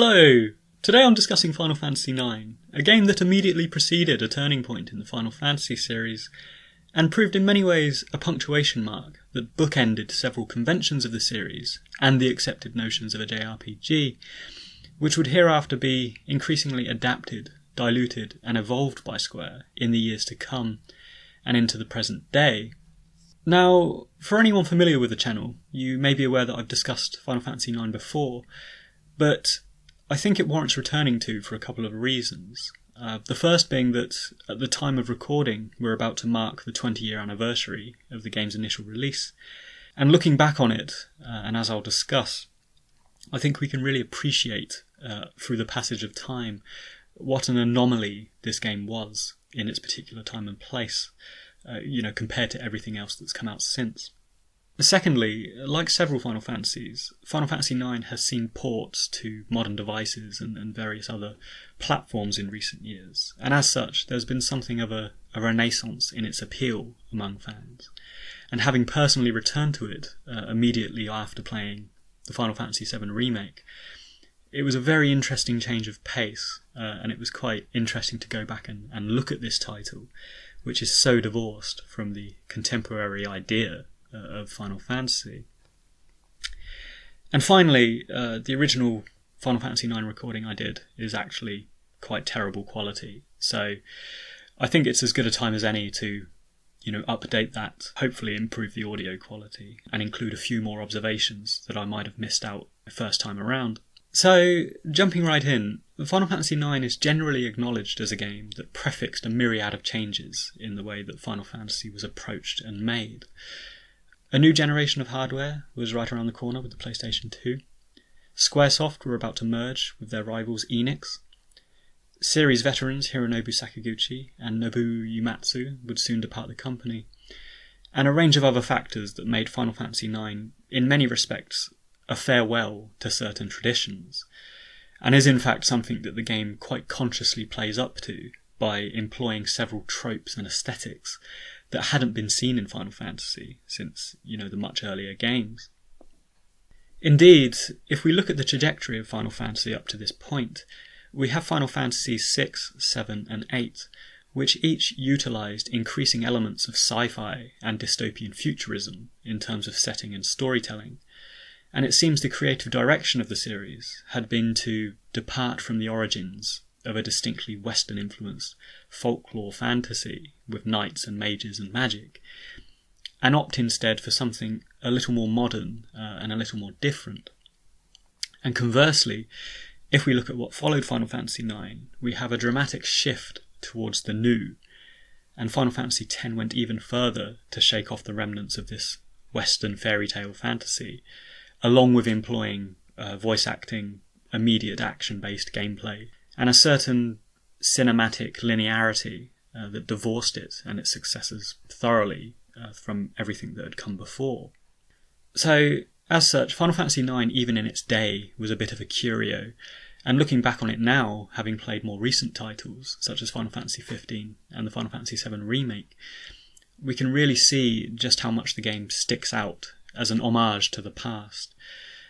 Hello! Today I'm discussing Final Fantasy IX, a game that immediately preceded a turning point in the Final Fantasy series, and proved in many ways a punctuation mark that bookended several conventions of the series and the accepted notions of a JRPG, which would hereafter be increasingly adapted, diluted, and evolved by Square in the years to come and into the present day. Now, for anyone familiar with the channel, you may be aware that I've discussed Final Fantasy IX before, but I think it warrants returning to for a couple of reasons. The first being that at the time of recording, we're about to mark the 20-year anniversary of the game's initial release. And looking back on it, and as I'll discuss, I think we can really appreciate, through the passage of time, what an anomaly this game was in its particular time and place, compared to everything else that's come out since. Secondly, like several Final Fantasies, Final Fantasy IX has seen ports to modern devices and various other platforms in recent years, and as such there's been something of a renaissance in its appeal among fans. And having personally returned to it immediately after playing the Final Fantasy VII Remake, it was a very interesting change of pace, and it was quite interesting to go back and look at this title, which is so divorced from the contemporary idea of Final Fantasy. And finally, the original Final Fantasy IX recording I did is actually quite terrible quality, so I think it's as good a time as any to update that, hopefully improve the audio quality, and include a few more observations that I might have missed out the first time around. So, jumping right in, Final Fantasy IX is generally acknowledged as a game that prefixed a myriad of changes in the way that Final Fantasy was approached and made. A new generation of hardware was right around the corner with the PlayStation 2. Squaresoft were about to merge with their rivals Enix. Series veterans Hironobu Sakaguchi and Nobuo Uematsu would soon depart the company, and a range of other factors that made Final Fantasy IX, in many respects, a farewell to certain traditions, and is in fact something that the game quite consciously plays up to by employing several tropes and aesthetics that hadn't been seen in Final Fantasy since, the much earlier games. Indeed, if we look at the trajectory of Final Fantasy up to this point, we have Final Fantasies 6, 7 and 8, which each utilised increasing elements of sci-fi and dystopian futurism in terms of setting and storytelling, and it seems the creative direction of the series had been to depart from the origins of a distinctly Western-influenced folklore fantasy with knights and mages and magic, and opt instead for something a little more modern and a little more different. And conversely, if we look at what followed Final Fantasy IX, we have a dramatic shift towards the new, and Final Fantasy X went even further to shake off the remnants of this Western fairy tale fantasy, along with employing voice acting, immediate action-based gameplay, and a certain cinematic linearity that divorced it and its successors thoroughly from everything that had come before. So, as such, Final Fantasy IX, even in its day, was a bit of a curio, and looking back on it now, having played more recent titles, such as Final Fantasy XV and the Final Fantasy VII Remake, we can really see just how much the game sticks out as an homage to the past.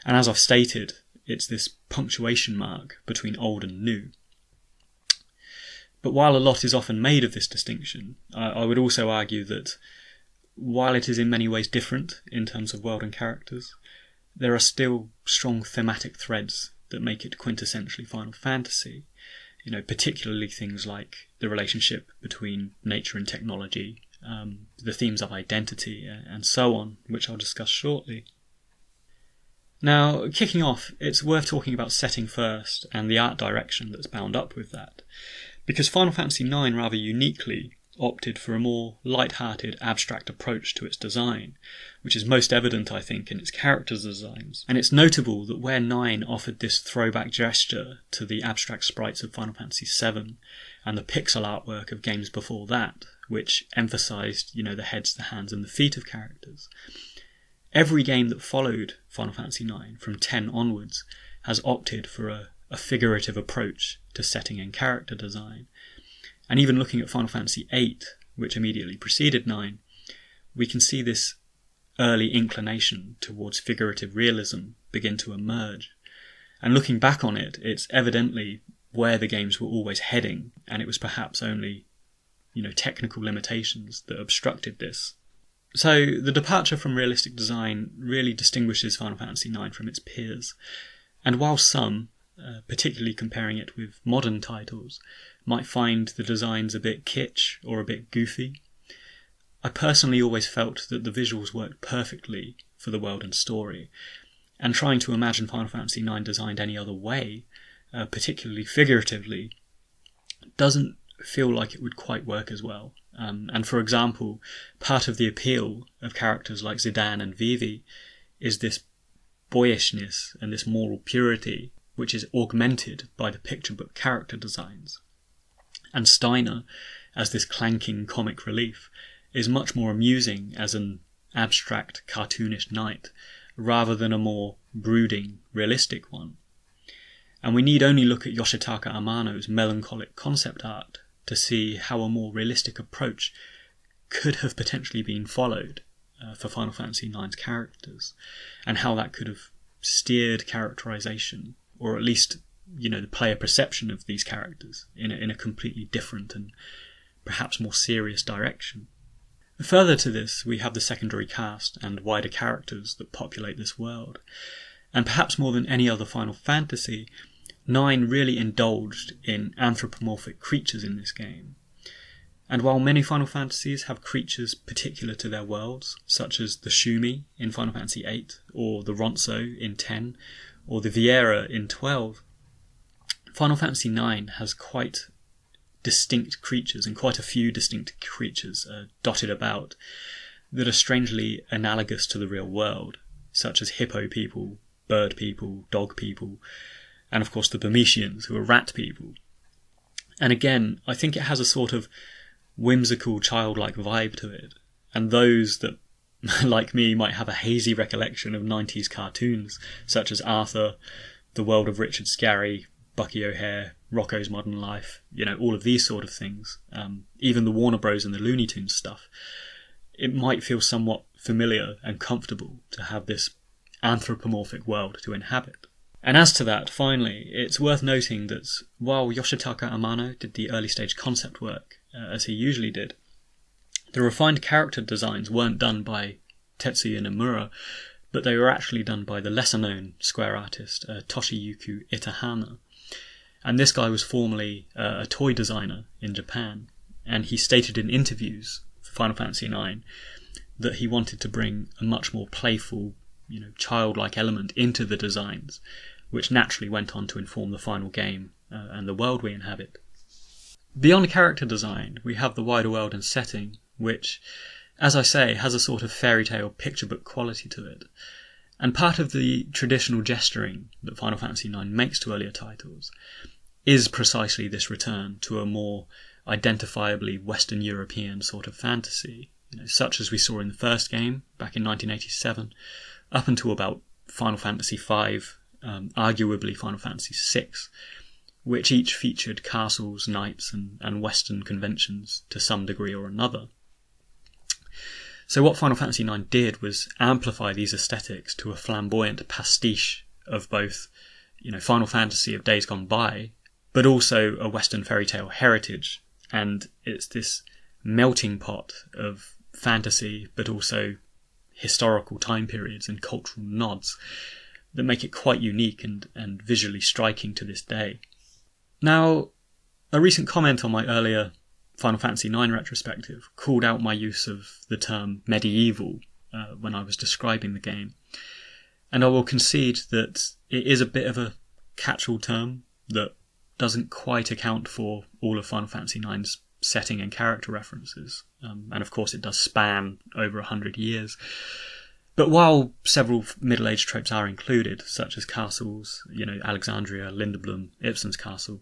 And as I've stated, it's this punctuation mark between old and new. But while a lot is often made of this distinction, I would also argue that while it is in many ways different in terms of world and characters, there are still strong thematic threads that make it quintessentially Final Fantasy. Particularly things like the relationship between nature and technology, the themes of identity, and so on, which I'll discuss shortly. Now, kicking off, it's worth talking about setting first and the art direction that's bound up with that, because Final Fantasy IX rather uniquely opted for a more light-hearted, abstract approach to its design, which is most evident, I think, in its characters' designs. And it's notable that where 9 offered this throwback gesture to the abstract sprites of Final Fantasy VII and the pixel artwork of games before that, which emphasised, the heads, the hands and the feet of characters, every game that followed Final Fantasy IX, from 10 onwards, has opted for a figurative approach to setting and character design. And even looking at Final Fantasy VIII, which immediately preceded 9, we can see this early inclination towards figurative realism begin to emerge. And looking back on it, it's evidently where the games were always heading, and it was perhaps only, technical limitations that obstructed this. So the departure from realistic design really distinguishes Final Fantasy IX from its peers. And while some, particularly comparing it with modern titles, might find the designs a bit kitsch or a bit goofy, I personally always felt that the visuals worked perfectly for the world and story, and trying to imagine Final Fantasy IX designed any other way, particularly figuratively, doesn't feel like it would quite work as well. And for example, part of the appeal of characters like Zidane and Vivi is this boyishness and this moral purity, which is augmented by the picture book character designs. And Steiner, as this clanking comic relief, is much more amusing as an abstract, cartoonish knight, rather than a more brooding, realistic one. And we need only look at Yoshitaka Amano's melancholic concept art to see how a more realistic approach could have potentially been followed for Final Fantasy IX's characters, and how that could have steered characterization, or at least, the player perception of these characters in a completely different and perhaps more serious direction. Further to this, we have the secondary cast and wider characters that populate this world. And perhaps more than any other Final Fantasy, 9 really indulged in anthropomorphic creatures in this game. And while many Final Fantasies have creatures particular to their worlds, such as the Shumi in Final Fantasy VIII, or the Ronso in 10, or the Viera in 12, Final Fantasy IX has quite distinct creatures, and quite a few distinct creatures dotted about, that are strangely analogous to the real world, such as hippo people, bird people, dog people, and of course the Burmesians, who are rat people. And again, I think it has a sort of whimsical, childlike vibe to it, and those that, like me, might have a hazy recollection of 90s cartoons, such as Arthur, The World of Richard Scarry, Bucky O'Hare, Rocko's Modern Life, all of these sort of things, even the Warner Bros. And the Looney Tunes stuff, it might feel somewhat familiar and comfortable to have this anthropomorphic world to inhabit. And as to that, finally, it's worth noting that while Yoshitaka Amano did the early stage concept work, as he usually did, the refined character designs weren't done by Tetsuya Nomura, but they were actually done by the lesser-known Square artist Toshiyuki Itahana. And this guy was formerly a toy designer in Japan, and he stated in interviews for Final Fantasy IX that he wanted to bring a much more playful, childlike element into the designs, which naturally went on to inform the final game and the world we inhabit. Beyond character design, we have the wider world and setting, which, as I say, has a sort of fairy tale picture book quality to it. And part of the traditional gesturing that Final Fantasy IX makes to earlier titles is precisely this return to a more identifiably Western European sort of fantasy, such as we saw in the first game back in 1987, up until about Final Fantasy V, arguably Final Fantasy VI, which each featured castles, knights, and Western conventions to some degree or another. So what Final Fantasy IX did was amplify these aesthetics to a flamboyant pastiche of both, Final Fantasy of days gone by, but also a Western fairy tale heritage. And it's this melting pot of fantasy, but also historical time periods and cultural nods that make it quite unique and visually striking to this day. Now, a recent comment on my earlier Final Fantasy IX retrospective called out my use of the term medieval when I was describing the game. And I will concede that it is a bit of a catch-all term that doesn't quite account for all of Final Fantasy IX's setting and character references. And of course it does span over 100 years. But while several middle-aged tropes are included, such as castles, Alexandria, Lindeblum, Ibsen's castle,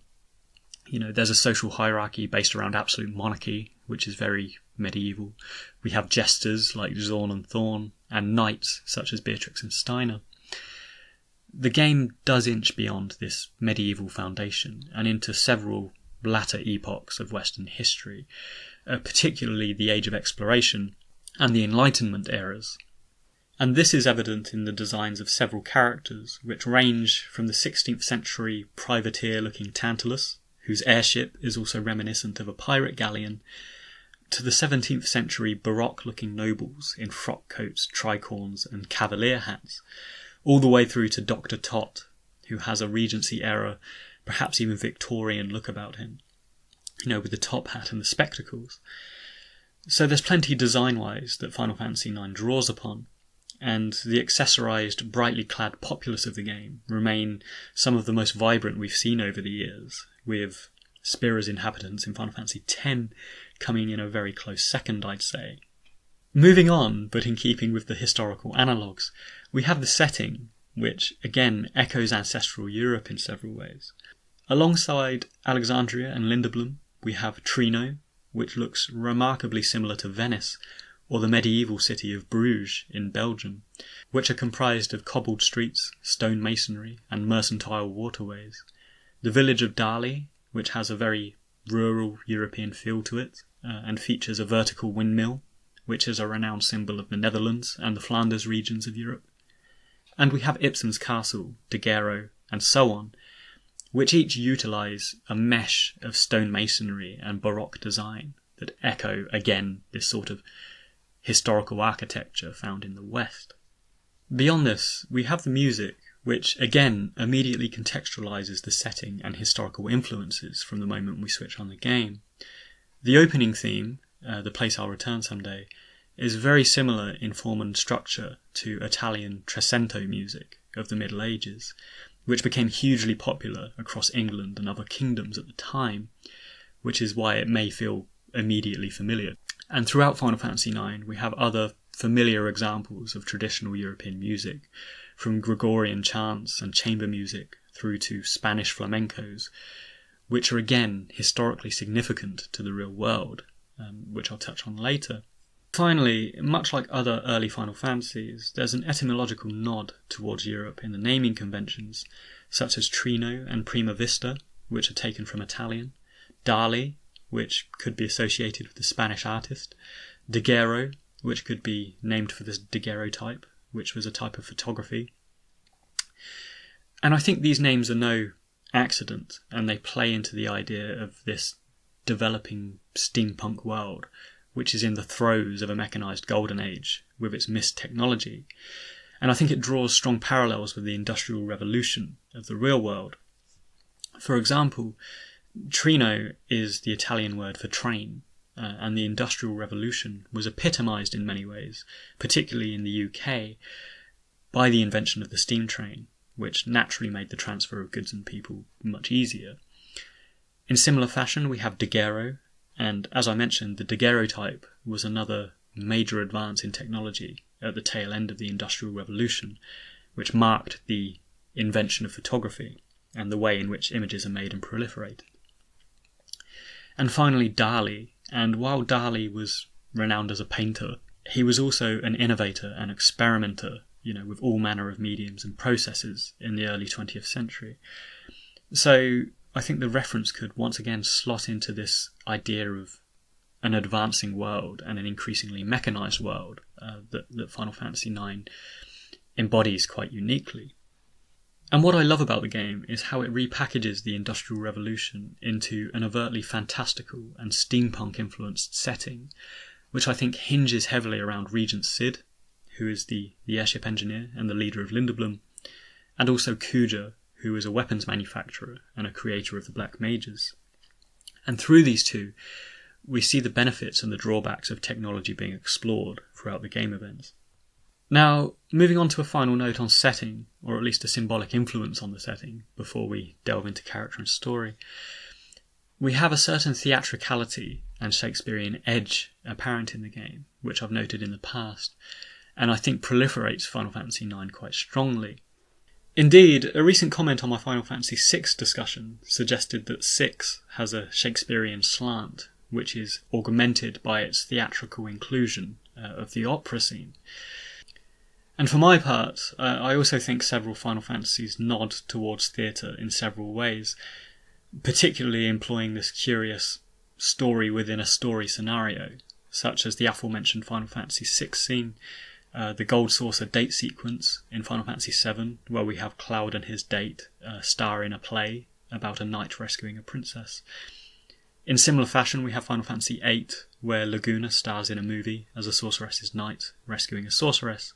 there's a social hierarchy based around absolute monarchy, which is very medieval. We have jesters like Zorn and Thorn, and knights such as Beatrix and Steiner. The game does inch beyond this medieval foundation and into several latter epochs of Western history, particularly the Age of Exploration and the Enlightenment eras. And this is evident in the designs of several characters, which range from the 16th century privateer-looking Tantalus, whose airship is also reminiscent of a pirate galleon, to the 17th century Baroque-looking nobles in frock coats, tricorns and cavalier hats, all the way through to Dr. Tot, who has a Regency-era, perhaps even Victorian look about him, with the top hat and the spectacles. So there's plenty design-wise that Final Fantasy IX draws upon, and the accessorised, brightly clad populace of the game remain some of the most vibrant we've seen over the years, with Spira's inhabitants in Final Fantasy X coming in a very close second, I'd say. Moving on, but in keeping with the historical analogues, we have the setting, which again echoes ancestral Europe in several ways. Alongside Alexandria and Lindeblum, we have Trino, which looks remarkably similar to Venice, or the medieval city of Bruges in Belgium, which are comprised of cobbled streets, stone masonry, and mercantile waterways. The village of Dali, which has a very rural European feel to it, and features a vertical windmill, which is a renowned symbol of the Netherlands and the Flanders regions of Europe. And we have Ibsen's castle, Daguerreau, and so on, which each utilise a mesh of stone masonry and Baroque design that echo, again, this sort of historical architecture found in the West. Beyond this, we have the music, which again immediately contextualises the setting and historical influences from the moment we switch on the game. The opening theme, The Place I'll Return Someday, is very similar in form and structure to Italian Trecento music of the Middle Ages, which became hugely popular across England and other kingdoms at the time, which is why it may feel immediately familiar. And throughout Final Fantasy IX, we have other familiar examples of traditional European music, from Gregorian chants and chamber music through to Spanish flamencos, which are again historically significant to the real world, which I'll touch on later. Finally, much like other early Final Fantasies, there's an etymological nod towards Europe in the naming conventions, such as Trino and Prima Vista, which are taken from Italian, Dali, which could be associated with the Spanish artist, Daguerreau, which could be named for this daguerreotype, which was a type of photography. And I think these names are no accident, and they play into the idea of this developing steampunk world, which is in the throes of a mechanised golden age with its missed technology. And I think it draws strong parallels with the Industrial Revolution of the real world. For example, Trino is the Italian word for train, and the Industrial Revolution was epitomised in many ways, particularly in the UK, by the invention of the steam train, which naturally made the transfer of goods and people much easier. In similar fashion, we have Daguerreau, and as I mentioned, the daguerreotype was another major advance in technology at the tail end of the Industrial Revolution, which marked the invention of photography and the way in which images are made and proliferated. And finally, Dali. And while Dali was renowned as a painter, he was also an innovator and experimenter, with all manner of mediums and processes in the early 20th century. So I think the reference could once again slot into this idea of an advancing world and an increasingly mechanised world that Final Fantasy IX embodies quite uniquely. And what I love about the game is how it repackages the Industrial Revolution into an overtly fantastical and steampunk-influenced setting, which I think hinges heavily around Regent Sid, who is the airship engineer and the leader of Lindeblum, and also Kuja, who is a weapons manufacturer and a creator of the Black Mages. And through these two, we see the benefits and the drawbacks of technology being explored throughout the game events. Now, moving on to a final note on setting, or at least a symbolic influence on the setting, before we delve into character and story, we have a certain theatricality and Shakespearean edge apparent in the game, which I've noted in the past, and I think proliferates Final Fantasy IX quite strongly. Indeed, a recent comment on my Final Fantasy VI discussion suggested that 6 has a Shakespearean slant, which is augmented by its theatrical inclusion of the opera scene. And for my part, I also think several Final Fantasies nod towards theatre in several ways, particularly employing this curious story within a story scenario, such as the aforementioned Final Fantasy VI scene, the Gold Saucer date sequence in Final Fantasy VII, where we have Cloud and his date star in a play about a knight rescuing a princess. In similar fashion, we have Final Fantasy VIII, where Laguna stars in a movie as a sorceress's knight rescuing a sorceress.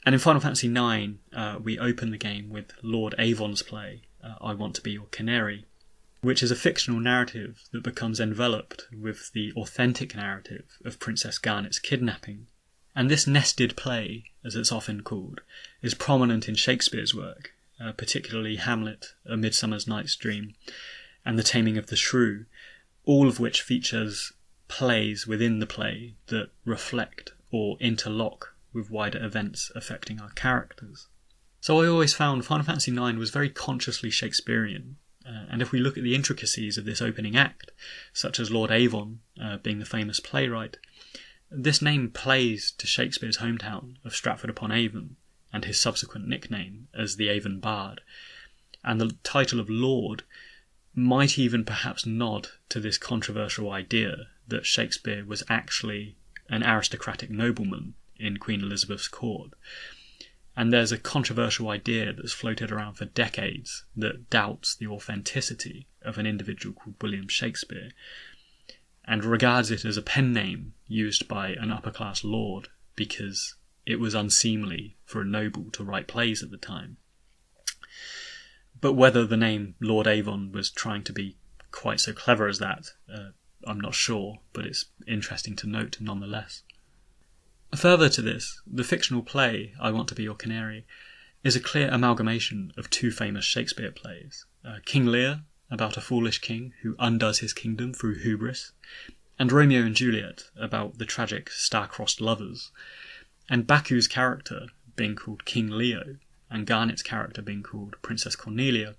And in Final Fantasy IX, we open the game with Lord Avon's play, I Want to Be Your Canary, which is a fictional narrative that becomes enveloped with the authentic narrative of Princess Garnet's kidnapping. And this nested play, as it's often called, is prominent in Shakespeare's work, particularly Hamlet, A Midsummer Night's Dream, and The Taming of the Shrew, all of which features plays within the play that reflect or interlock with wider events affecting our characters. So I always found Final Fantasy IX was very consciously Shakespearean, and if we look at the intricacies of this opening act, such as Lord Avon being the famous playwright, this name plays to Shakespeare's hometown of Stratford-upon-Avon and his subsequent nickname as the Avon Bard, and the title of Lord might even perhaps nod to this controversial idea that Shakespeare was actually an aristocratic nobleman in Queen Elizabeth's court. And there's a controversial idea that's floated around for decades that doubts the authenticity of an individual called William Shakespeare, and regards it as a pen name used by an upper-class lord because it was unseemly for a noble to write plays at the time. But whether the name Lord Avon was trying to be quite so clever as that, I'm not sure, but it's interesting to note nonetheless. Further to this, the fictional play, I Want to Be Your Canary, is a clear amalgamation of two famous Shakespeare plays, King Lear, about a foolish king who undoes his kingdom through hubris, and Romeo and Juliet, about the tragic star-crossed lovers, and Baku's character being called King Leo, and Garnet's character being called Princess Cornelia,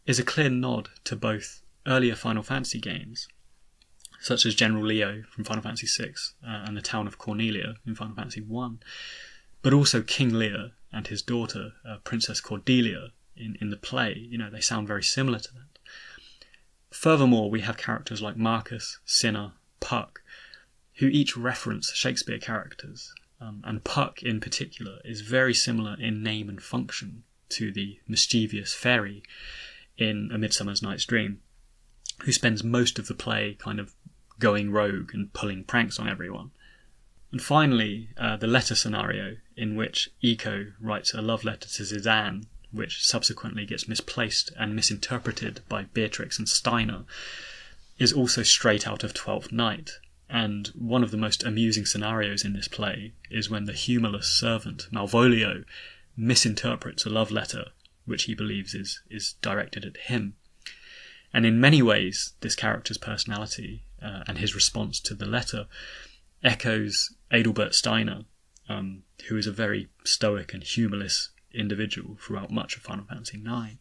is a clear nod to both earlier Final Fantasy games, such as General Leo from Final Fantasy VI and the town of Cornelia in Final Fantasy I, but also King Lear and his daughter, Princess Cordelia, in the play. You know, they sound very similar to that. Furthermore, we have characters like Marcus, Cinna, Puck, who each reference Shakespeare characters, and Puck in particular is very similar in name and function to the mischievous fairy in A Midsummer Night's Dream, who spends most of the play kind of going rogue and pulling pranks on everyone. And finally, the letter scenario in which Eiko writes a love letter to Zidane, which subsequently gets misplaced and misinterpreted by Beatrix and Steiner, is also straight out of Twelfth Night. And one of the most amusing scenarios in this play is when the humourless servant, Malvolio, misinterprets a love letter which he believes is directed at him. And in many ways, this character's personality and his response to the letter echoes Adalbert Steiner, who is a very stoic and humourless individual throughout much of Final Fantasy IX.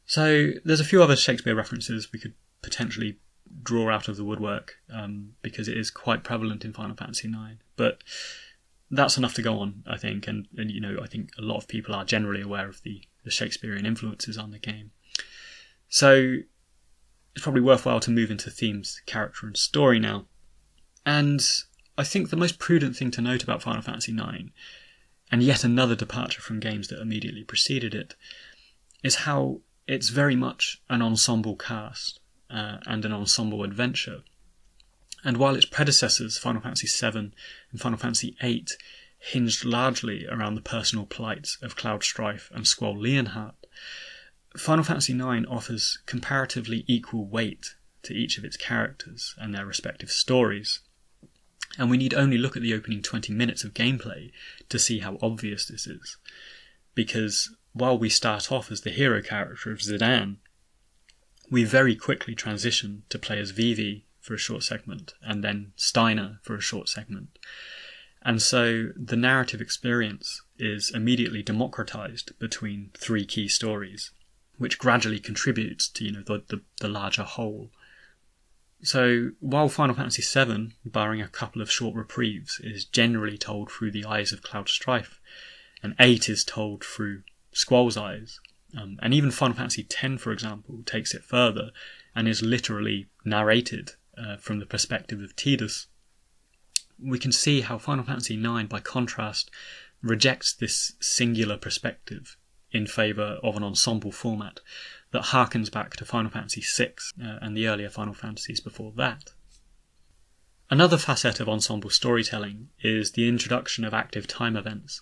So there's a few other Shakespeare references we could potentially draw out of the woodwork, because it is quite prevalent in Final Fantasy IX. But that's enough to go on, I think, and you know, I think a lot of people are generally aware of the Shakespearean influences on the game. So it's probably worthwhile to move into themes, character and story now. And I think the most prudent thing to note about Final Fantasy IX, and yet another departure from games that immediately preceded it, is how it's very much an ensemble cast and an ensemble adventure. And while its predecessors, Final Fantasy VII and Final Fantasy VIII, hinged largely around the personal plights of Cloud Strife and Squall Leonhardt, Final Fantasy IX offers comparatively equal weight to each of its characters and their respective stories. And we need only look at the opening 20 minutes of gameplay to see how obvious this is. Because while we start off as the hero character of Zidane, we very quickly transition to play as Vivi for a short segment, and then Steiner for a short segment. And so the narrative experience is immediately democratized between three key stories, which gradually contributes to, you know, the larger whole. So while Final Fantasy VII, barring a couple of short reprieves, is generally told through the eyes of Cloud Strife, and 8 is told through Squall's eyes, and even Final Fantasy X, for example, takes it further and is literally narrated from the perspective of Tidus, we can see how Final Fantasy IX, by contrast, rejects this singular perspective in favour of an ensemble format that harkens back to Final Fantasy VI and the earlier Final Fantasies before that. Another facet of ensemble storytelling is the introduction of active time events,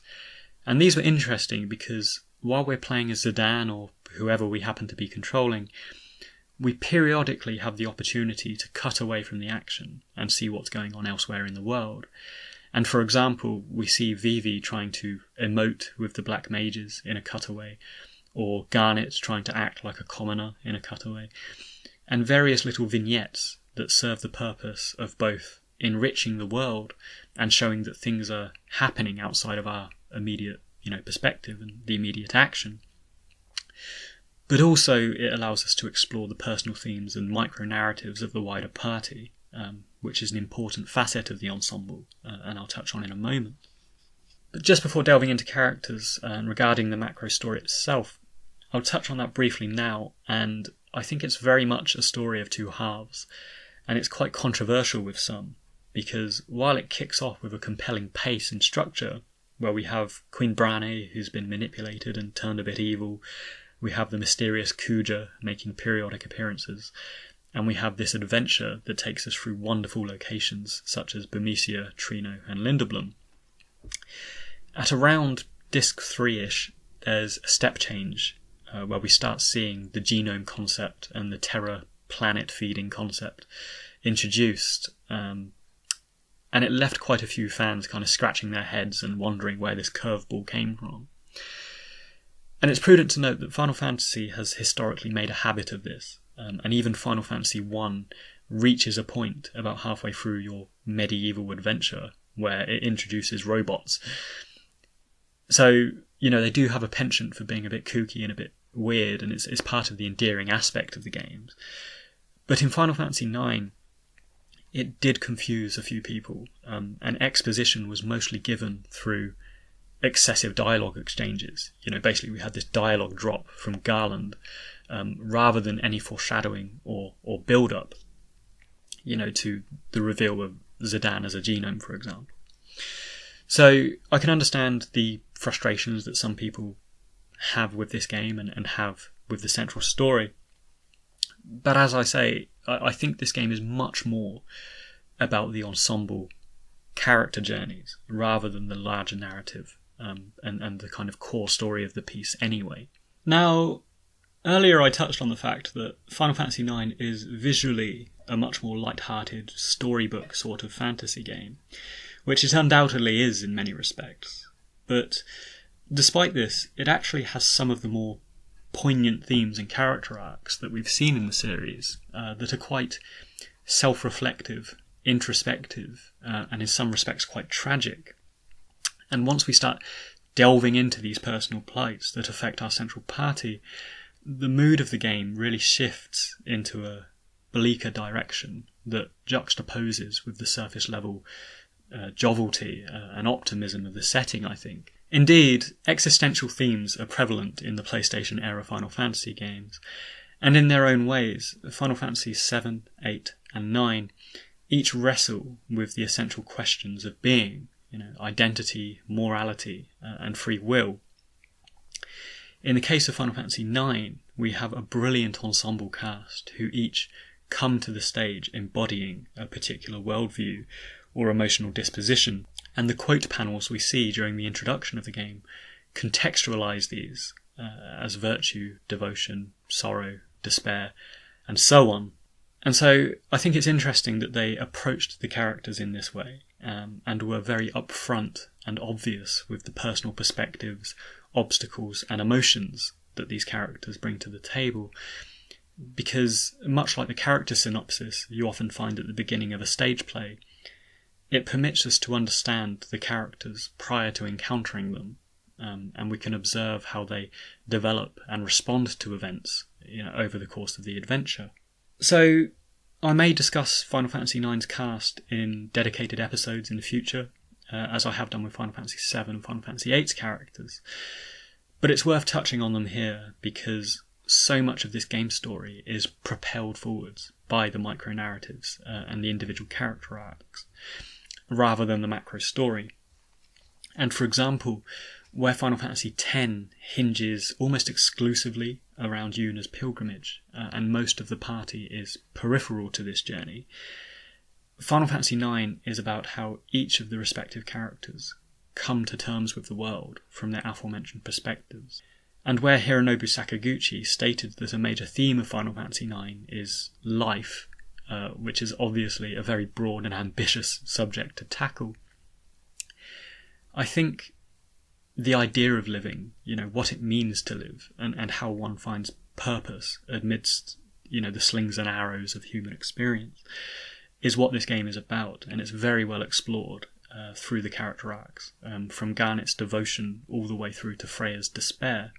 and these were interesting because while we're playing as Zidane or whoever we happen to be controlling, we periodically have the opportunity to cut away from the action and see what's going on elsewhere in the world. And for example, we see Vivi trying to emote with the Black Mages in a cutaway, or Garnet trying to act like a commoner in a cutaway, and various little vignettes that serve the purpose of both enriching the world and showing that things are happening outside of our immediate, perspective and the immediate action. But also it allows us to explore the personal themes and micro-narratives of the wider party, which is an important facet of the ensemble, and I'll touch on in a moment. But just before delving into characters and regarding the macro story itself, I'll touch on that briefly now, and I think it's very much a story of two halves, and it's quite controversial with some, because while it kicks off with a compelling pace and structure, where we have Queen Brane, who's been manipulated and turned a bit evil, we have the mysterious Kuja making periodic appearances, and we have this adventure that takes us through wonderful locations such as Bermesia, Trino and Linderblum. At around disc 3-ish, there's a step change where we start seeing the genome concept and the Terra planet feeding concept introduced, and it left quite a few fans kind of scratching their heads and wondering where this curveball came from. And it's prudent to note that Final Fantasy has historically made a habit of this, and even Final Fantasy I reaches a point about halfway through your medieval adventure where it introduces robots. So, they do have a penchant for being a bit kooky and a bit weird, and it's part of the endearing aspect of the games. But in Final Fantasy IX, it did confuse a few people, and exposition was mostly given through excessive dialogue exchanges. Basically we had this dialogue drop from Garland, rather than any foreshadowing or build-up, to the reveal of Zidane as a genome, for example. So I can understand the frustrations that some people have with this game and have with the central story. But as I say, I think this game is much more about the ensemble character journeys rather than the larger narrative and the kind of core story of the piece anyway. Now, earlier I touched on the fact that Final Fantasy IX is visually a much more light-hearted storybook sort of fantasy game, which it undoubtedly is in many respects. But despite this, it actually has some of the more poignant themes and character arcs that we've seen in the series that are quite self-reflective, introspective, and in some respects quite tragic. And once we start delving into these personal plights that affect our central party, the mood of the game really shifts into a bleaker direction that juxtaposes with the surface level jovialty and optimism of the setting, I think. Indeed, existential themes are prevalent in the PlayStation-era Final Fantasy games, and in their own ways, Final Fantasy VII, VIII, and IX each wrestle with the essential questions of being, identity, morality, and free will. In the case of Final Fantasy IX, we have a brilliant ensemble cast who each come to the stage embodying a particular worldview or emotional disposition, and the quote panels we see during the introduction of the game contextualise these as virtue, devotion, sorrow, despair, and so on. And so I think it's interesting that they approached the characters in this way, and were very upfront and obvious with the personal perspectives, obstacles, and emotions that these characters bring to the table. Because, much like the character synopsis you often find at the beginning of a stage play, it permits us to understand the characters prior to encountering them, and we can observe how they develop and respond to events over the course of the adventure. So, I may discuss Final Fantasy IX's cast in dedicated episodes in the future, as I have done with Final Fantasy VII and Final Fantasy VIII's characters, but it's worth touching on them here because so much of this game story is propelled forwards by the micro-narratives and the individual character arcs, rather than the macro story. And for example, where Final Fantasy X hinges almost exclusively around Yuna's pilgrimage, and most of the party is peripheral to this journey, Final Fantasy IX is about how each of the respective characters come to terms with the world from their aforementioned perspectives. And where Hironobu Sakaguchi stated that a major theme of Final Fantasy IX is life, which is obviously a very broad and ambitious subject to tackle, I think the idea of living, what it means to live, and how one finds purpose amidst, the slings and arrows of human experience, is what this game is about, and it's very well explored through the character arcs, from Garnet's devotion all the way through to Freya's despair.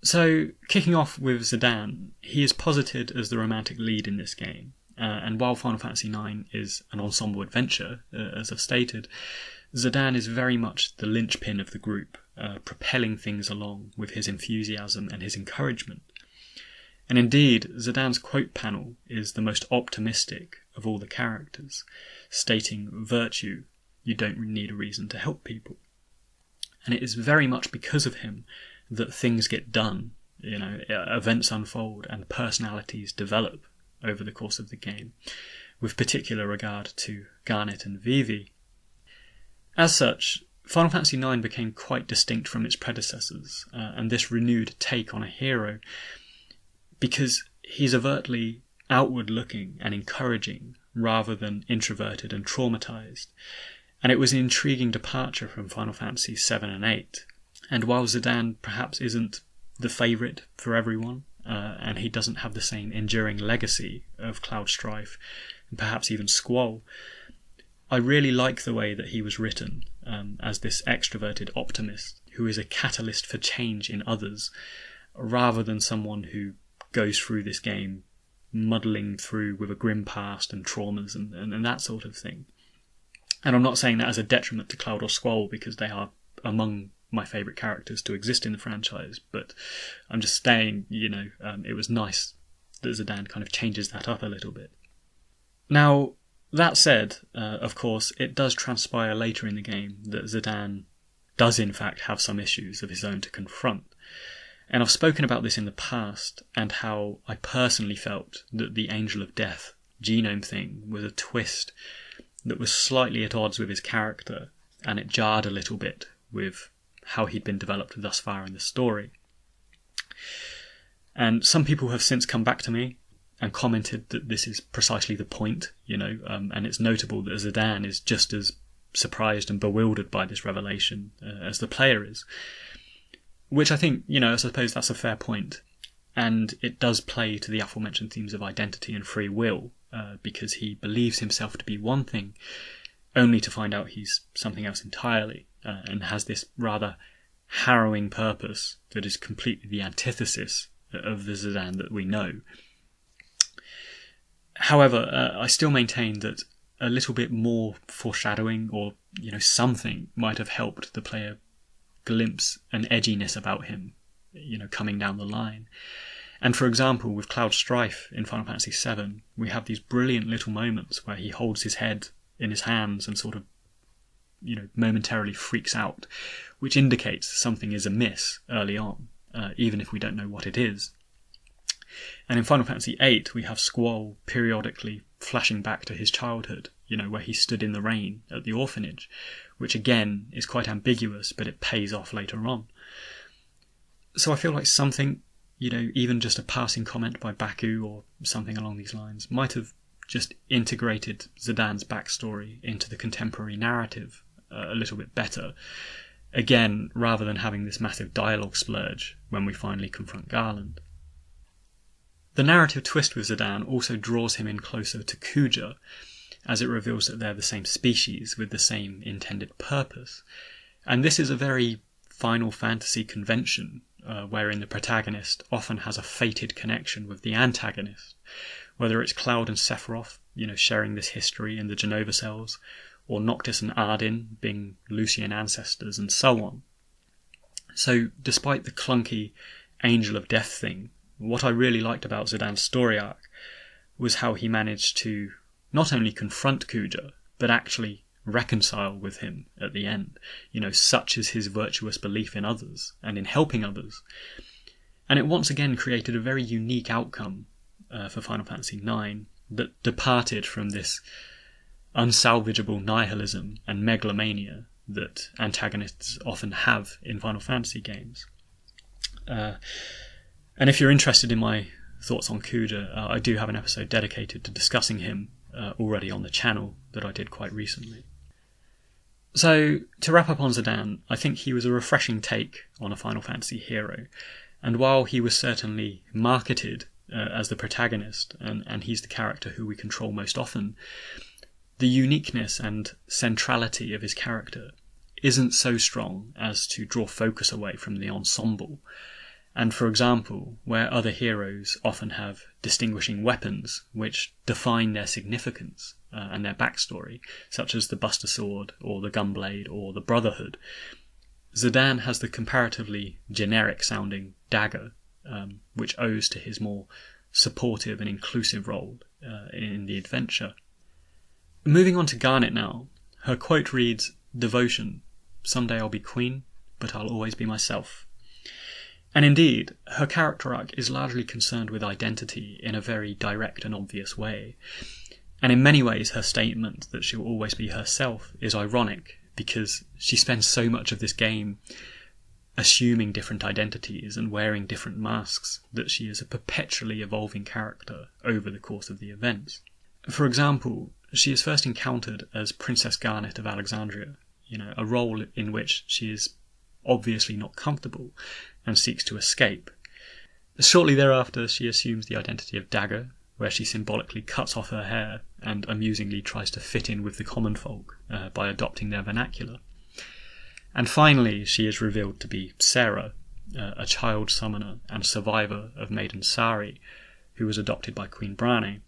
So, kicking off with Zidane, he is posited as the romantic lead in this game, and while Final Fantasy IX is an ensemble adventure, as I've stated, Zidane is very much the linchpin of the group, propelling things along with his enthusiasm and his encouragement. And indeed, Zidane's quote panel is the most optimistic of all the characters, stating, "Virtue, you don't need a reason to help people." And it is very much because of him that things get done, events unfold and personalities develop over the course of the game, with particular regard to Garnet and Vivi. As such, Final Fantasy IX became quite distinct from its predecessors, and this renewed take on a hero, because he's overtly outward-looking and encouraging rather than introverted and traumatized. And it was an intriguing departure from Final Fantasy VII and VIII. And while Zidane perhaps isn't the favourite for everyone, and he doesn't have the same enduring legacy of Cloud Strife, and perhaps even Squall, I really like the way that he was written as this extroverted optimist who is a catalyst for change in others, rather than someone who goes through this game muddling through with a grim past and traumas and that sort of thing. And I'm not saying that as a detriment to Cloud or Squall, because they are among my favourite characters to exist in the franchise, but I'm just saying, it was nice that Zidane kind of changes that up a little bit. Now, that said, of course, it does transpire later in the game that Zidane does in fact have some issues of his own to confront. And I've spoken about this in the past, and how I personally felt that the Angel of Death genome thing was a twist that was slightly at odds with his character, and it jarred a little bit with how he'd been developed thus far in the story. And some people have since come back to me and commented that this is precisely the point, and it's notable that Zidane is just as surprised and bewildered by this revelation as the player is. Which I think, I suppose that's a fair point. And it does play to the aforementioned themes of identity and free will, because he believes himself to be one thing, only to find out he's something else entirely, and has this rather harrowing purpose that is completely the antithesis of the Zidane that we know. However, I still maintain that a little bit more foreshadowing or, something might have helped the player glimpse an edginess about him, coming down the line. And for example, with Cloud Strife in Final Fantasy VII, we have these brilliant little moments where he holds his head in his hands and sort of, momentarily freaks out, which indicates something is amiss early on, even if we don't know what it is. And in Final Fantasy VIII, we have Squall periodically flashing back to his childhood, where he stood in the rain at the orphanage, which again is quite ambiguous, but it pays off later on. So I feel like something, even just a passing comment by Baku or something along these lines, might have just integrated Zidane's backstory into the contemporary narrative a little bit better. Again, rather than having this massive dialogue splurge when we finally confront Garland. The narrative twist with Zidane also draws him in closer to Kuja, as it reveals that they're the same species with the same intended purpose. And this is a very Final Fantasy convention, wherein the protagonist often has a fated connection with the antagonist, whether it's Cloud and Sephiroth, sharing this history in the Genova cells, or Noctis and Ardyn being Lucian ancestors, and so on. So, despite the clunky Angel of Death thing, what I really liked about Zidane's story arc was how he managed to not only confront Kuja, but actually reconcile with him at the end. Such is his virtuous belief in others and in helping others. And it once again created a very unique outcome for Final Fantasy IX that departed from this unsalvageable nihilism and megalomania that antagonists often have in Final Fantasy games. And if you're interested in my thoughts on Kuja, I do have an episode dedicated to discussing him already on the channel that I did quite recently. So, to wrap up on Zidane, I think he was a refreshing take on a Final Fantasy hero, and while he was certainly marketed as the protagonist, and he's the character who we control most often, the uniqueness and centrality of his character isn't so strong as to draw focus away from the ensemble. And for example, where other heroes often have distinguishing weapons which define their significance and their backstory, such as the Buster Sword or the Gunblade or the Brotherhood, Zidane has the comparatively generic-sounding dagger, which owes to his more supportive and inclusive role in the adventure. Moving on to Garnet now, her quote reads, "Devotion, someday I'll be queen, but I'll always be myself." And indeed, her character arc is largely concerned with identity in a very direct and obvious way. And in many ways, her statement that she'll always be herself is ironic, because she spends so much of this game assuming different identities and wearing different masks that she is a perpetually evolving character over the course of the events. For example, she is first encountered as Princess Garnet of Alexandria, a role in which she is obviously not comfortable and seeks to escape. Shortly thereafter, she assumes the identity of Dagger, where she symbolically cuts off her hair and amusingly tries to fit in with the common folk by adopting their vernacular. And finally, she is revealed to be Sarah, a child summoner and survivor of Maiden Sari, who was adopted by Queen Brane.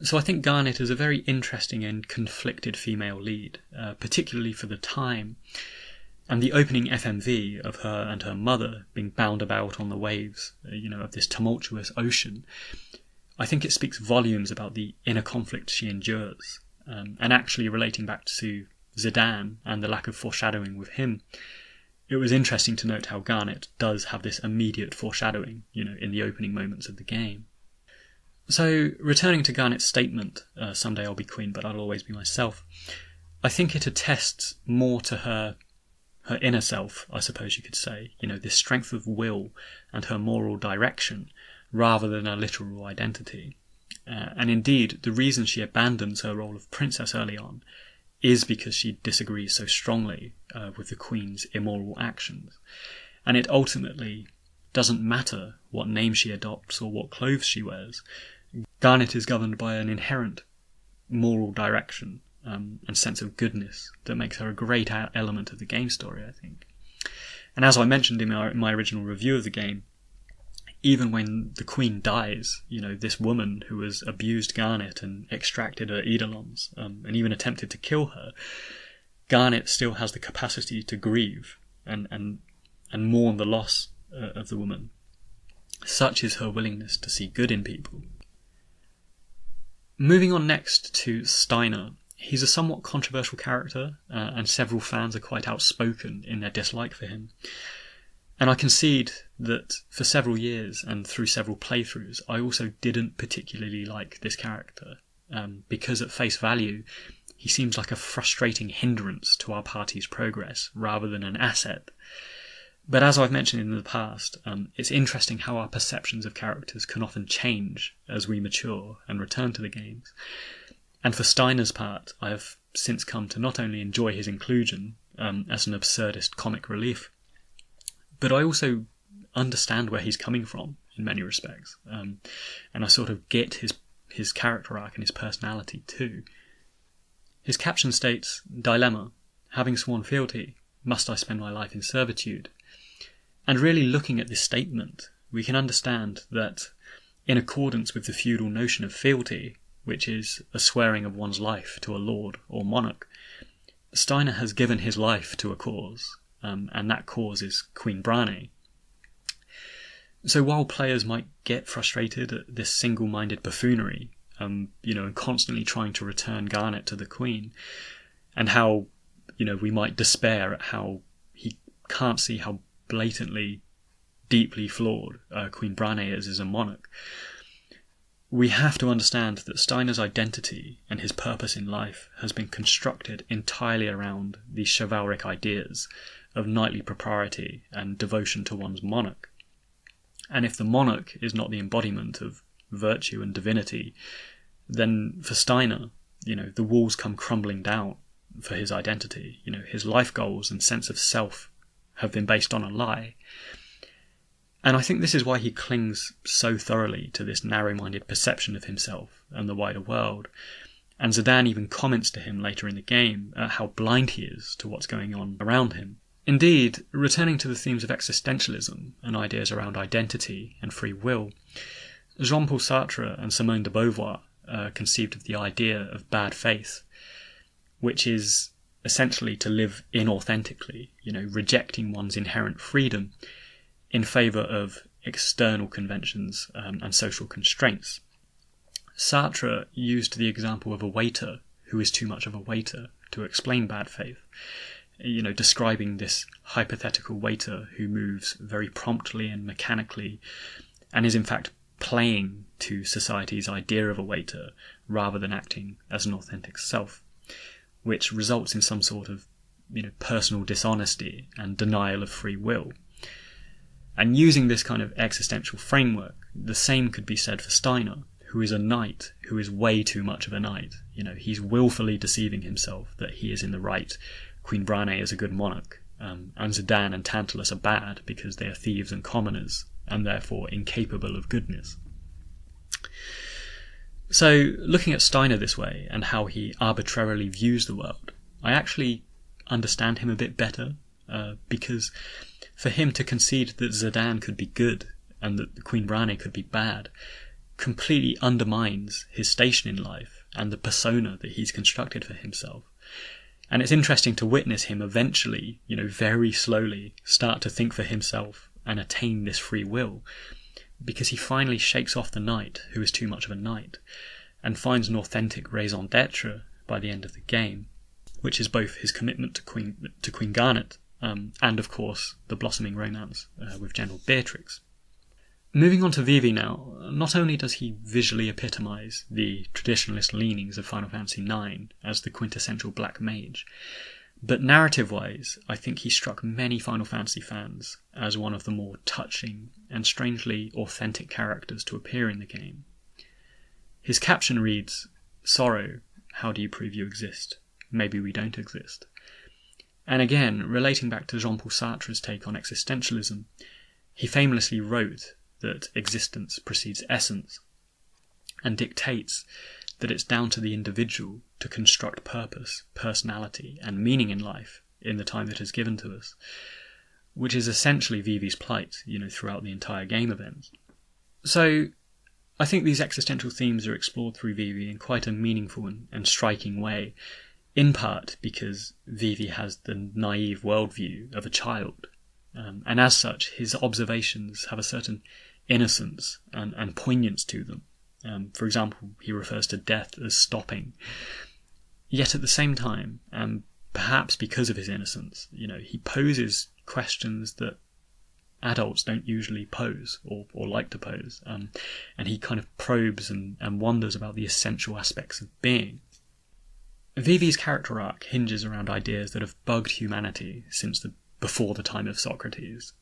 So I think Garnet is a very interesting and conflicted female lead, particularly for the time. And the opening FMV of her and her mother being bound about on the waves, of this tumultuous ocean, I think it speaks volumes about the inner conflict she endures. And actually relating back to Zidane and the lack of foreshadowing with him, it was interesting to note how Garnet does have this immediate foreshadowing, in the opening moments of the game. So, returning to Garnet's statement, "Someday I'll be queen, but I'll always be myself," I think it attests more to her inner self, I suppose you could say, this strength of will and her moral direction, rather than a literal identity. And indeed, the reason she abandons her role of princess early on is because she disagrees so strongly with the Queen's immoral actions. And it ultimately doesn't matter what name she adopts or what clothes she wears. Garnet is governed by an inherent moral direction and sense of goodness that makes her a great element of the game story, I think. And as I mentioned in my original review of the game, even when the Queen dies, this woman who has abused Garnet and extracted her eidolons, and even attempted to kill her, Garnet still has the capacity to grieve and mourn the loss of the woman. Such is her willingness to see good in people. Moving on next to Steiner. He's a somewhat controversial character, and several fans are quite outspoken in their dislike for him. And I concede that for several years and through several playthroughs, I also didn't particularly like this character, because at face value, he seems like a frustrating hindrance to our party's progress rather than an asset. But as I've mentioned in the past, it's interesting how our perceptions of characters can often change as we mature and return to the games. And for Steiner's part, I have since come to not only enjoy his inclusion as an absurdist comic relief, but I also understand where he's coming from in many respects, and I sort of get his character arc and his personality too. His caption states, "Dilemma, having sworn fealty, must I spend my life in servitude?" And really looking at this statement, we can understand that in accordance with the feudal notion of fealty, which is a swearing of one's life to a lord or monarch, Steiner has given his life to a cause, and that cause is Queen Brane. So while players might get frustrated at this single-minded buffoonery, and constantly trying to return Garnet to the Queen, and how, we might despair at how he can't see how blatantly, deeply flawed Queen Branagh is as a monarch. We have to understand that Steiner's identity and his purpose in life has been constructed entirely around these chivalric ideas of knightly propriety and devotion to one's monarch. And if the monarch is not the embodiment of virtue and divinity, then for Steiner, the walls come crumbling down for his identity. His life goals and sense of self have been based on a lie. And I think this is why he clings so thoroughly to this narrow-minded perception of himself and the wider world. And Zidane even comments to him later in the game at how blind he is to what's going on around him. Indeed, returning to the themes of existentialism and ideas around identity and free will, Jean-Paul Sartre and Simone de Beauvoir conceived of the idea of bad faith, which is essentially to live inauthentically, rejecting one's inherent freedom in favour of external conventions and social constraints. Sartre used the example of a waiter who is too much of a waiter to explain bad faith, describing this hypothetical waiter who moves very promptly and mechanically and is in fact playing to society's idea of a waiter rather than acting as an authentic self, which results in some sort of personal dishonesty and denial of free will. And using this kind of existential framework, the same could be said for Steiner, who is a knight who is way too much of a knight. He's willfully deceiving himself that he is in the right. Queen Branagh is a good monarch, and Zidane and Tantalus are bad because they are thieves and commoners, and therefore incapable of goodness. So, looking at Steiner this way, and how he arbitrarily views the world, I actually understand him a bit better, because for him to concede that Zidane could be good and that Queen Branagh could be bad completely undermines his station in life and the persona that he's constructed for himself. And it's interesting to witness him eventually, very slowly start to think for himself and attain this free will, because he finally shakes off the knight who is too much of a knight and finds an authentic raison d'etre by the end of the game, which is both his commitment to Queen Garnet and, of course, the blossoming romance with General Beatrix. Moving on to Vivi now, not only does he visually epitomise the traditionalist leanings of Final Fantasy IX as the quintessential black mage, but narrative-wise, I think he struck many Final Fantasy fans as one of the more touching and strangely authentic characters to appear in the game. His caption reads, "Sorrow, how do you prove you exist? Maybe we don't exist." And again, relating back to Jean-Paul Sartre's take on existentialism, he famously wrote that existence precedes essence, and dictates that it's down to the individual to construct purpose, personality, and meaning in life in the time that is given to us, which is essentially Vivi's plight, throughout the entire game event. So, I think these existential themes are explored through Vivi in quite a meaningful and striking way, in part because Vivi has the naive worldview of a child, and as such his observations have a certain innocence and poignance to them. For example, he refers to death as stopping. Yet at the same time, and perhaps because of his innocence, he poses questions that adults don't usually pose or like to pose, and he kind of probes and wonders about the essential aspects of being. Vivi's character arc hinges around ideas that have bugged humanity since before the time of Socrates.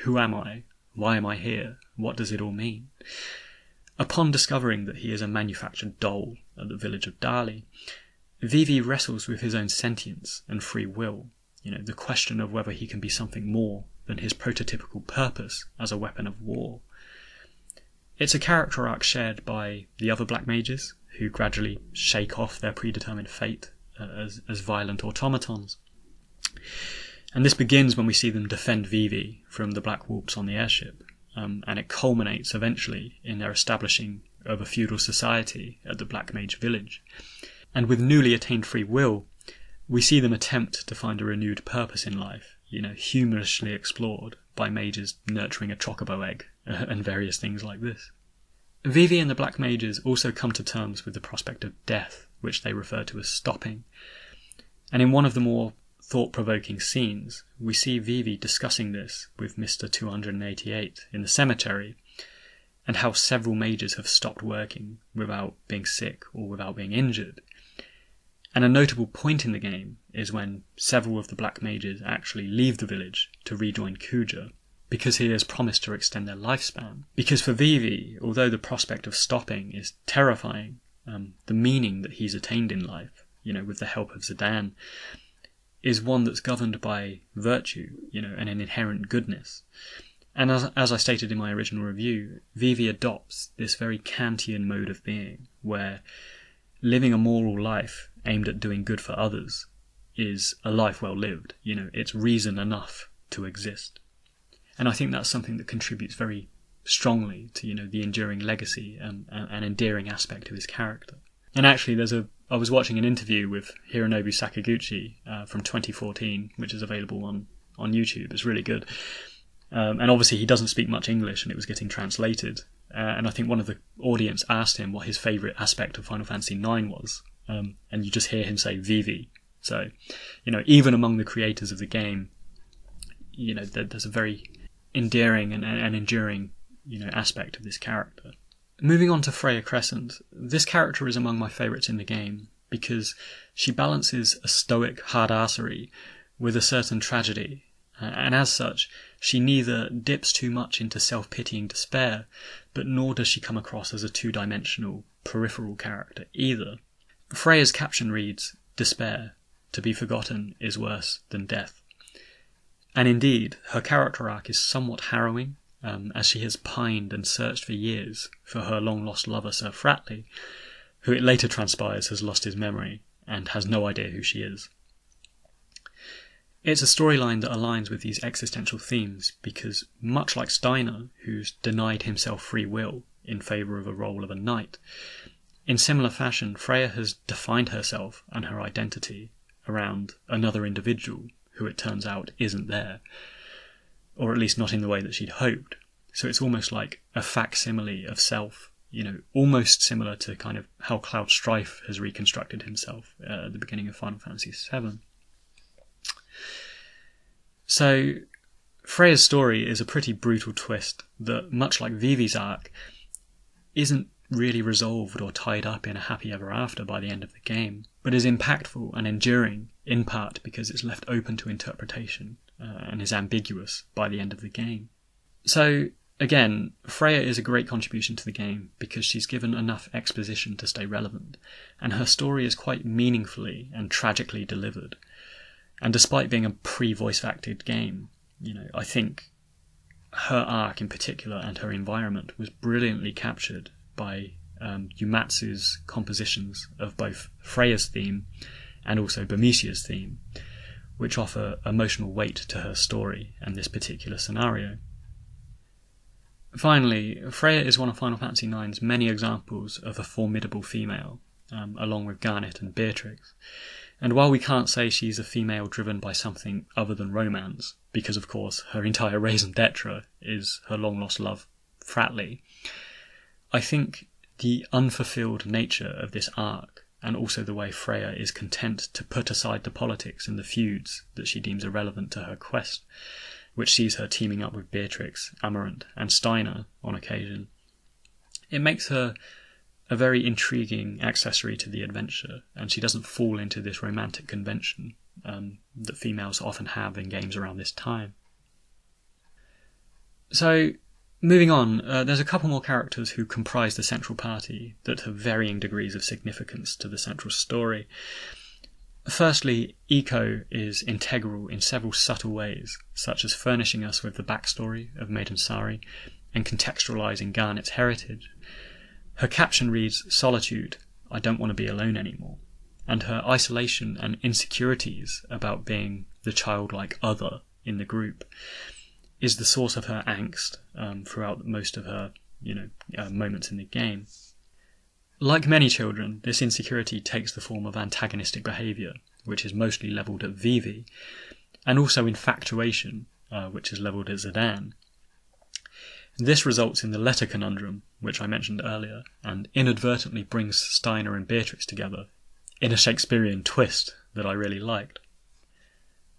Who am I? Why am I here? What does it all mean? Upon discovering that he is a manufactured doll at the village of Dali, Vivi wrestles with his own sentience and free will, the question of whether he can be something more than his prototypical purpose as a weapon of war. It's a character arc shared by the other black mages, who gradually shake off their predetermined fate as violent automatons. And this begins when we see them defend Vivi from the Black Warps on the airship, and it culminates eventually in their establishing of a feudal society at the Black Mage village. And with newly attained free will, we see them attempt to find a renewed purpose in life, humorously explored by mages nurturing a chocobo egg and various things like this. Vivi and the Black Mages also come to terms with the prospect of death, which they refer to as stopping. And in one of the more thought-provoking scenes, we see Vivi discussing this with Mr. 288 in the cemetery, and how several mages have stopped working without being sick or without being injured. And a notable point in the game is when several of the Black Mages actually leave the village to rejoin Kuja, because he has promised to extend their lifespan. Because for Vivi, although the prospect of stopping is terrifying, the meaning that he's attained in life, with the help of Zidane, is one that's governed by virtue, and an inherent goodness. And as I stated in my original review, Vivi adopts this very Kantian mode of being, where living a moral life aimed at doing good for others is a life well lived. It's reason enough to exist. And I think that's something that contributes very strongly to, the enduring legacy and endearing aspect of his character. And actually, I was watching an interview with Hironobu Sakaguchi from 2014, which is available on YouTube. It's really good. And obviously he doesn't speak much English, and it was getting translated. And I think one of the audience asked him what his favourite aspect of Final Fantasy IX was. And you just hear him say Vivi. So, even among the creators of the game, there's a very endearing and enduring, aspect of this character. Moving on to Freya Crescent, this character is among my favourites in the game because she balances a stoic hard-assery with a certain tragedy, and as such, she neither dips too much into self-pitying despair, but nor does she come across as a two-dimensional, peripheral character either. Freya's caption reads, "Despair, to be forgotten is worse than death." And indeed, her character arc is somewhat harrowing, as she has pined and searched for years for her long-lost lover Sir Fratley, who it later transpires has lost his memory and has no idea who she is. It's a storyline that aligns with these existential themes because, much like Steiner, who's denied himself free will in favour of a role of a knight, in similar fashion, Freya has defined herself and her identity around another individual who it turns out isn't there, or at least not in the way that she'd hoped. So it's almost like a facsimile of self, almost similar to kind of how Cloud Strife has reconstructed himself at the beginning of Final Fantasy VII. So Freya's story is a pretty brutal twist that, much like Vivi's arc, isn't really resolved or tied up in a happy ever after by the end of the game, but is impactful and enduring, in part because it's left open to interpretation and is ambiguous by the end of the game. So, again, Freya is a great contribution to the game because she's given enough exposition to stay relevant, and her story is quite meaningfully and tragically delivered. And despite being a pre-voice acted game, I think her arc in particular and her environment was brilliantly captured by Uematsu's compositions of both Freya's theme and also Burmesia's theme, which offer emotional weight to her story and this particular scenario. Finally, Freya is one of Final Fantasy IX's many examples of a formidable female, along with Garnet and Beatrix. And while we can't say she's a female driven by something other than romance, because of course her entire raison d'etre is her long-lost love, Fratley, I think the unfulfilled nature of this arc, and also the way Freya is content to put aside the politics and the feuds that she deems irrelevant to her quest, which sees her teaming up with Beatrix, Amarant, and Steiner on occasion, it makes her a very intriguing accessory to the adventure, and she doesn't fall into this romantic convention that females often have in games around this time. So, moving on, there's a couple more characters who comprise the central party that have varying degrees of significance to the central story. Firstly, Eiko is integral in several subtle ways, such as furnishing us with the backstory of Maiden Sari and contextualising Garnet's heritage. Her caption reads, "Solitude, I don't want to be alone anymore," and her isolation and insecurities about being the childlike other in the group is the source of her angst throughout most of her moments in the game. Like many children, this insecurity takes the form of antagonistic behaviour, which is mostly levelled at Vivi, and also infatuation, which is levelled at Zidane. This results in the letter conundrum, which I mentioned earlier, and inadvertently brings Steiner and Beatrix together in a Shakespearean twist that I really liked.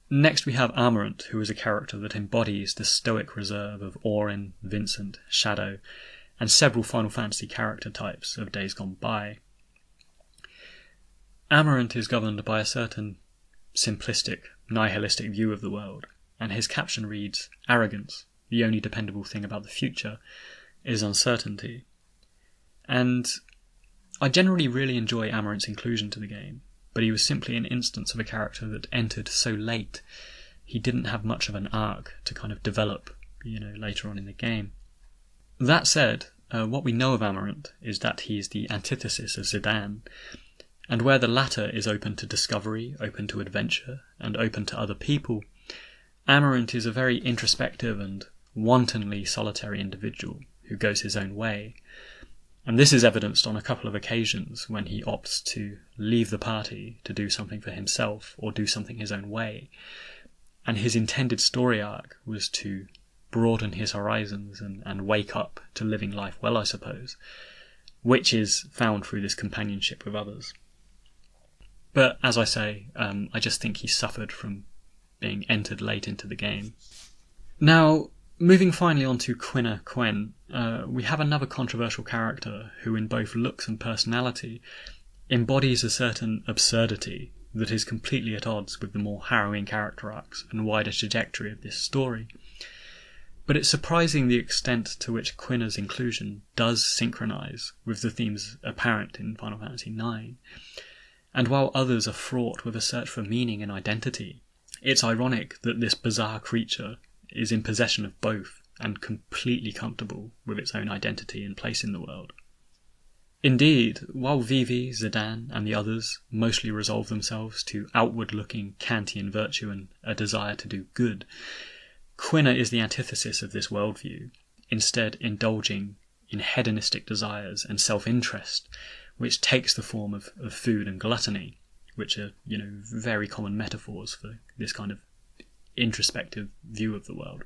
Next we have Amarant, who is a character that embodies the stoic reserve of Orin, Vincent, Shadow, and several Final Fantasy character types of days gone by. Amarant is governed by a certain simplistic, nihilistic view of the world, and his caption reads, "Arrogance, the only dependable thing about the future, is uncertainty." And I generally really enjoy Amarant's inclusion to the game, but he was simply an instance of a character that entered so late. He didn't have much of an arc to kind of develop, later on in the game. That said, what we know of Amarant is that he is the antithesis of Zidane, and where the latter is open to discovery, open to adventure, and open to other people, Amarant is a very introspective and wantonly solitary individual who goes his own way. And this is evidenced on a couple of occasions when he opts to leave the party to do something for himself or do something his own way. And his intended story arc was to broaden his horizons and wake up to living life well, I suppose, which is found through this companionship with others. But as I say, I just think he suffered from being entered late into the game. Now, moving finally on to Quinn, we have another controversial character who in both looks and personality embodies a certain absurdity that is completely at odds with the more harrowing character arcs and wider trajectory of this story. But it's surprising the extent to which Quinna's inclusion does synchronise with the themes apparent in Final Fantasy IX. And while others are fraught with a search for meaning and identity, it's ironic that this bizarre creature is in possession of both and completely comfortable with its own identity and place in the world. Indeed, while Vivi, Zidane, and the others mostly resolve themselves to outward-looking Kantian virtue and a desire to do good, Quinna is the antithesis of this worldview, instead indulging in hedonistic desires and self-interest, which takes the form of food and gluttony, which are, very common metaphors for this kind of introspective view of the world.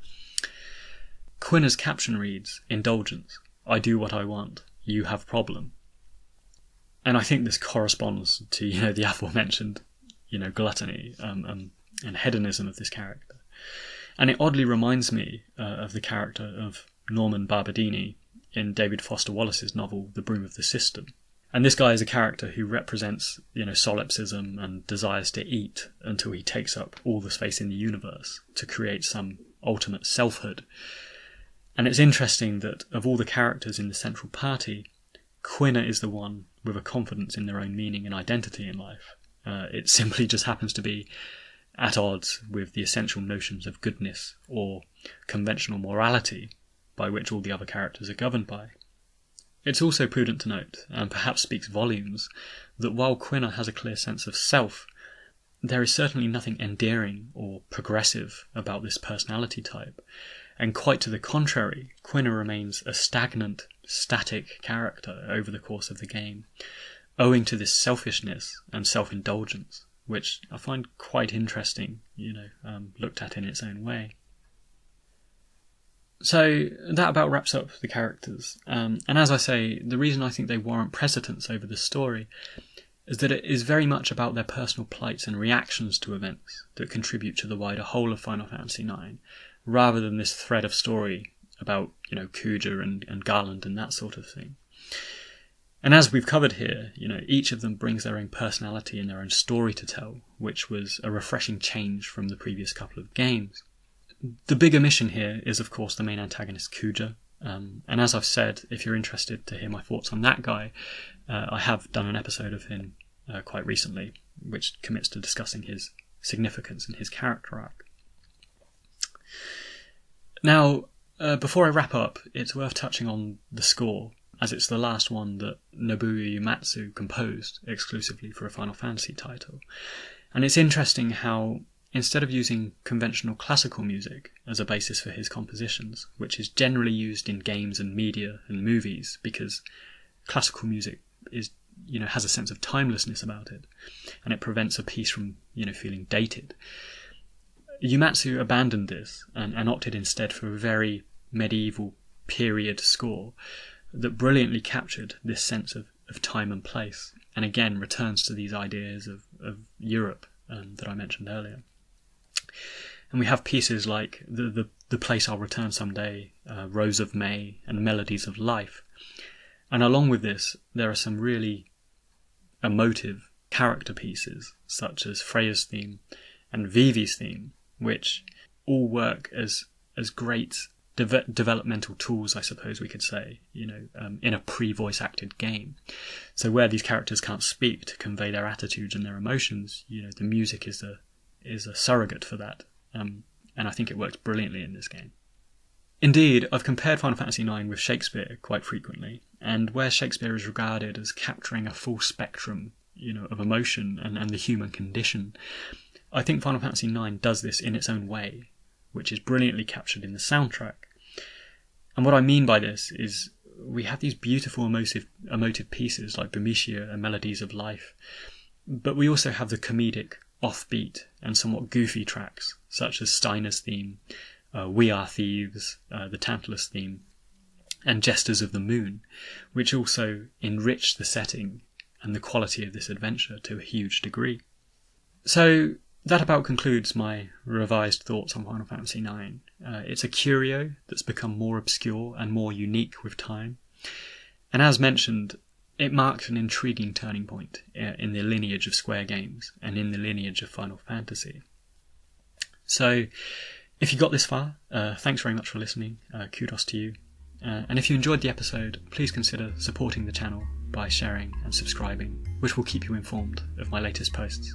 Quinna's caption reads, "Indulgence. I do what I want. You have problem." And I think this corresponds to, the aforementioned, gluttony and hedonism of this character. And it oddly reminds me of the character of Norman Barbadini in David Foster Wallace's novel The Broom of the System. And this guy is a character who represents, solipsism and desires to eat until he takes up all the space in the universe to create some ultimate selfhood. And it's interesting that of all the characters in the central party, Quinna is the one with a confidence in their own meaning and identity in life. It simply just happens to be at odds with the essential notions of goodness or conventional morality by which all the other characters are governed by. It's also prudent to note, and perhaps speaks volumes, that while Quinna has a clear sense of self, there is certainly nothing endearing or progressive about this personality type, and quite to the contrary, Quinna remains a stagnant, static character over the course of the game, owing to this selfishness and self-indulgence, which I find quite interesting, looked at in its own way. So that about wraps up the characters. And as I say, the reason I think they warrant precedence over the story is that it is very much about their personal plights and reactions to events that contribute to the wider whole of Final Fantasy IX, rather than this thread of story about, Kuja and Garland and that sort of thing. And as we've covered here, each of them brings their own personality and their own story to tell, which was a refreshing change from the previous couple of games. The big omission here is, of course, the main antagonist, Kuja. And as I've said, if you're interested to hear my thoughts on that guy, I have done an episode of him quite recently, which commits to discussing his significance and his character arc. Now, before I wrap up, it's worth touching on the score, as it's the last one that Nobuo Uematsu composed exclusively for a Final Fantasy title. And it's interesting how, instead of using conventional classical music as a basis for his compositions, which is generally used in games and media and movies because classical music is, has a sense of timelessness about it, and it prevents a piece from, feeling dated, Uematsu abandoned this and opted instead for a very medieval period score that brilliantly captured this sense of time and place, and again returns to these ideas of Europe that I mentioned earlier. And we have pieces like the Place I'll Return Someday, Rose of May, and Melodies of Life. And along with this, there are some really emotive character pieces, such as Freya's theme and Vivi's theme, which all work as great developmental tools, I suppose we could say, in a pre-voice acted game. So where these characters can't speak to convey their attitudes and their emotions, the music is a surrogate for that. And I think it works brilliantly in this game. Indeed, I've compared Final Fantasy IX with Shakespeare quite frequently, and where Shakespeare is regarded as capturing a full spectrum, of emotion and the human condition, I think Final Fantasy IX does this in its own way, which is brilliantly captured in the soundtrack. And what I mean by this is we have these beautiful emotive pieces like Bermesia and Melodies of Life, but we also have the comedic, offbeat and somewhat goofy tracks, such as Steiner's theme, We Are Thieves, the Tantalus theme, and Jesters of the Moon, which also enrich the setting and the quality of this adventure to a huge degree. So that about concludes my revised thoughts on Final Fantasy IX. It's a curio that's become more obscure and more unique with time. And as mentioned, it marks an intriguing turning point in the lineage of Square games and in the lineage of Final Fantasy. So if you got this far, thanks very much for listening. Kudos to you. And if you enjoyed the episode, please consider supporting the channel by sharing and subscribing, which will keep you informed of my latest posts.